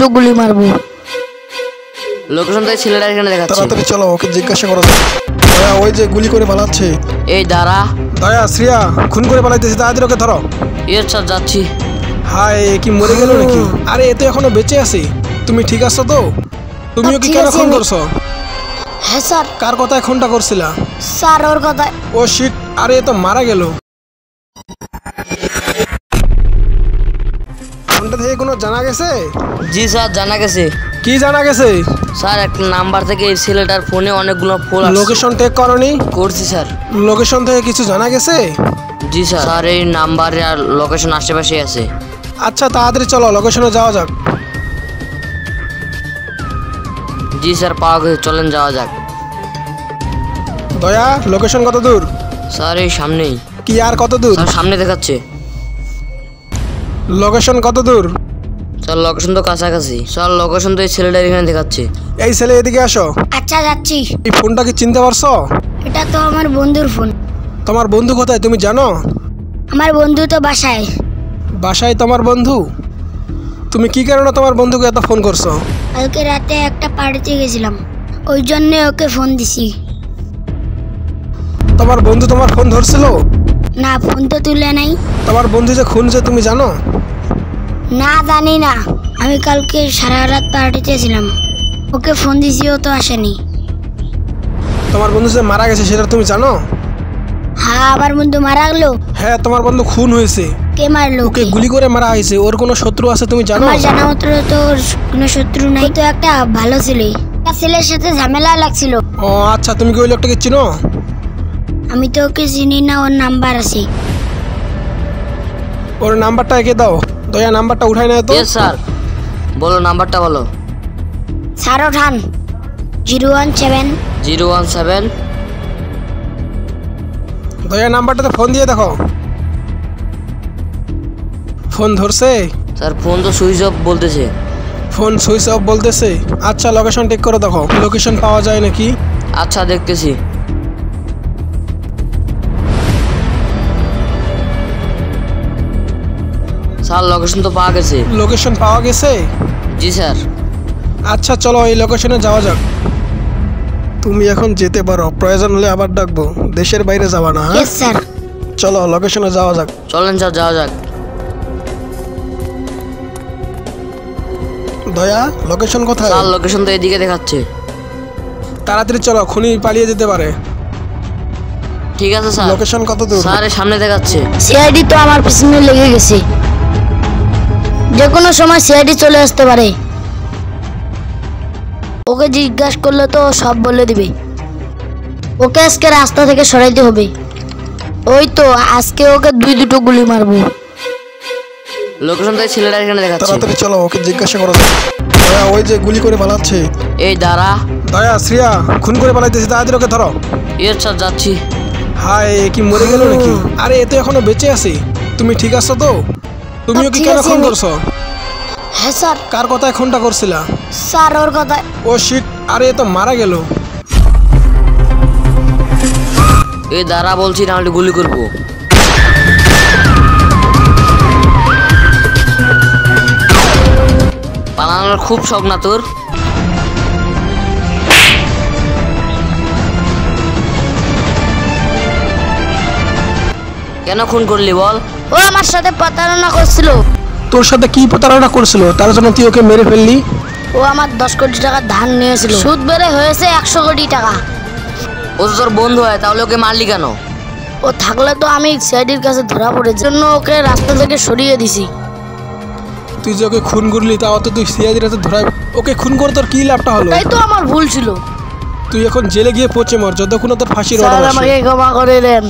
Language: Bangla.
দুটো গুলি মারবো। লোকেশন থেকে ছেলেটা এখানে দেখাচ্ছে। তাড়াতাড়ি চলো, ওকে জিজ্ঞাসা করো। দয়া ওই যে গুলি করে পালাচ্ছে। এই দাঁড়া। দয়া শ্রিয়া খুন করে পালাইতেছে, তাড়াতাড়ি ওকে ধরো। ইয়েস স্যার, যাচ্ছি। হায়, এ কি মরে গেল নাকি? আরে এ তো এখনো বেঁচে আছে। তুমি ঠিক আছো তো? তুমিও কি কেন খুন করছো? হ্যাঁ স্যার। কার কথায় খুনটা করছিলা? স্যার ওর কথা। ও শিট, আরে এ তো মারা গেল। ফোনটা থেকে কোনো জানা গেছে? জি স্যার, জানা গেছে। কি জানা গেছে? স্যার একটা নাম্বার থেকে এই ছেলেটার ফোনে অনেকগুলো ফোন আসছে। লোকেশন টেক করনি? করছি স্যার। লোকেশন থেকে কিছু জানা গেছে? জি স্যার। স্যার এই নাম্বারে আর লোকেশন আশেপাশে আছে। আচ্ছা তাড়াতাড়ি চলো, লোকেশনে যাওয়া যাক। জি স্যার, পাওয়া গেছে, চলেন যাওয়া যাক। দয়া লোকেশন কত দূর? স্যার এই সামনেই। কি আর কত দূর? স্যার সামনে দেখাচ্ছে। লোকেশন কত দূর? স্যার লোকেশন তো কাছাকাছি। স্যার লোকেশন তো এই ছেলেটার এখানে দেখাচ্ছে। এই ছেলে এদিকে আসো। আচ্ছা যাচ্ছি। এই ফোনটা কি চিনতে পারছো? এটা তো আমার বন্ধুর ফোন। তোমার বন্ধু কোথায় তুমি জানো? আমার বন্ধু তো বাসায়। বাসায় তোমার বন্ধু? তুমি কি কারণে তোমার বন্ধুকে এত ফোন করছো? কালকে রাতে একটা পার্টিতে গেছিলাম, ওই জন্য ওকে ফোন দিছি। তোমার বন্ধু তোমার ফোন ধরছিল? না, ফোন তো তুলে নাই। তোমার বন্ধু যে খুন যে তুমি জানো? না জানি না, আমি কালকে সারা রাত পার্টিতে ছিলাম, ওকে ফোন দিছি, ও তো আসেনি। তোমার বন্ধু যে মারা গেছে সেটা তুমি জানো? হ্যাঁ, আমার বন্ধু মারা গেল। হ্যাঁ, তোমার বন্ধু খুন হয়েছে। কে মারলো? ওকে গুলি করে মারা হয়েছে। ওর কোনো শত্রু আছে তুমি জানো? আমার জানা মতো তো ওর কোনো শত্রু নাই, ও তো একটা ভালো ছেলে। একটা ছেলের সাথে ঝামেলা লাগছিল। ও আচ্ছা, তুমি কি ওই লোকটাকে চিনো? আমি তো ওকে চিনি না, ওর নাম্বার আছে। ওর নাম্বারটা এঁকে দাও। দয়া নাম্বারটা উঠাই নেয় তো। Yes sir. বলো নাম্বারটা বলো। স্যার ওঠান। 017 017। দয়া নাম্বারটাতে ফোন দিয়ে দেখো। ফোন ধরছে? স্যার ফোন তো সুইচ অফ বলতেছে। ফোন সুইচ অফ বলতেছে? আচ্ছা লোকেশন টেক করে দেখো, লোকেশন পাওয়া যায় নাকি। আচ্ছা দেখতেছি। স্যার লোকেশন তো পাওয়া গেছে। লোকেশন পাওয়া গেছে? জি স্যার। আচ্ছা চলো এই লোকেশনে যাওয়া যাক। তুমি এখন যেতে পারো, প্রয়োজন হলে আবার ডাকবো। দেশের বাইরে যাবা না? Yes sir. চলো লোকেশনে যাওয়া যাক। চলেন স্যার যাওয়া যাক। দয়া লোকেশন কোথায়? স্যার লোকেশন তো এদিকে দেখাচ্ছে। তাড়াতাড়ি চলো, খুনি পালিয়ে যেতে পারে। ঠিক আছে স্যার। লোকেশন কত দূর? স্যার এর সামনে দেখাচ্ছে। সিআইডি তো আমার পিছনে লেগে গেছে, যে কোনো সময় সিআইডি চলে আসতে পারে। ওকে জিজ্ঞাসা করলে তো সব বলে দিবে। ওকে আজকে রাস্তা থেকে সরাইতে হবে। ওই তো আজকে ওকে দুটো গুলি মারবো। লোকেশন থেকে ছেলেটা এখানে দেখাচ্ছে। তাড়াতাড়ি চলো, ওকে জিজ্ঞাসা করো। দয়া ওই যে গুলি করে পালাচ্ছে। এই দাঁড়া। দয়া শ্রিয়া খুন করে পালাইতেছে, তাড়াতাড়ি ওকে ধরো। ইয়েস স্যার, যাচ্ছি। হায়, এ কি মরে গেল নাকি? আরে এ তো এখনো বেঁচে আছে। তুমি ঠিক আছো তো? তুমিও কি কেন খুন করছো? হ্যাঁ স্যার। কার কথায় খুনটা করছিলা? স্যার ওর কথা। ও শিট, আরে এ তো মারা গেল। এই দাঁড়া বলছি, না হলে গুলি করবো। পালানোর খুব শখ না তোর? কেন খুন করলি বল? ও আমার সাথে প্রতারণা করছিল। তোর সাথে কি প্রতারণা করছিল তার জন্য তুই ওকে মেরে ফেললি? ও আমার 10 কোটি টাকা ধার নিয়েছিল, সুদ বেড়ে হয়েছে 100 কোটি টাকা। ও তো তোর বন্ধু হয়, তাহলে ওকে মারলি কেন? ও থাকলে তো আমি সিআইডির কাছে ধরা পড়েছি, জন্য ওকে রাস্তা থেকে সরিয়ে দিছি। তুই যে ওকে খুন করলি, তাও তো তুই সিআইডির হাতে ধরা। ওকে খুন করে তোর কি লাভটা হলো? তাই তো আমার ভুল ছিল। তুই এখন জেলে গিয়ে পচে মর, যতক্ষণ তোর ফাঁসির স্যার অর্ডার আসে। আমাকে ক্ষমা করে দেন।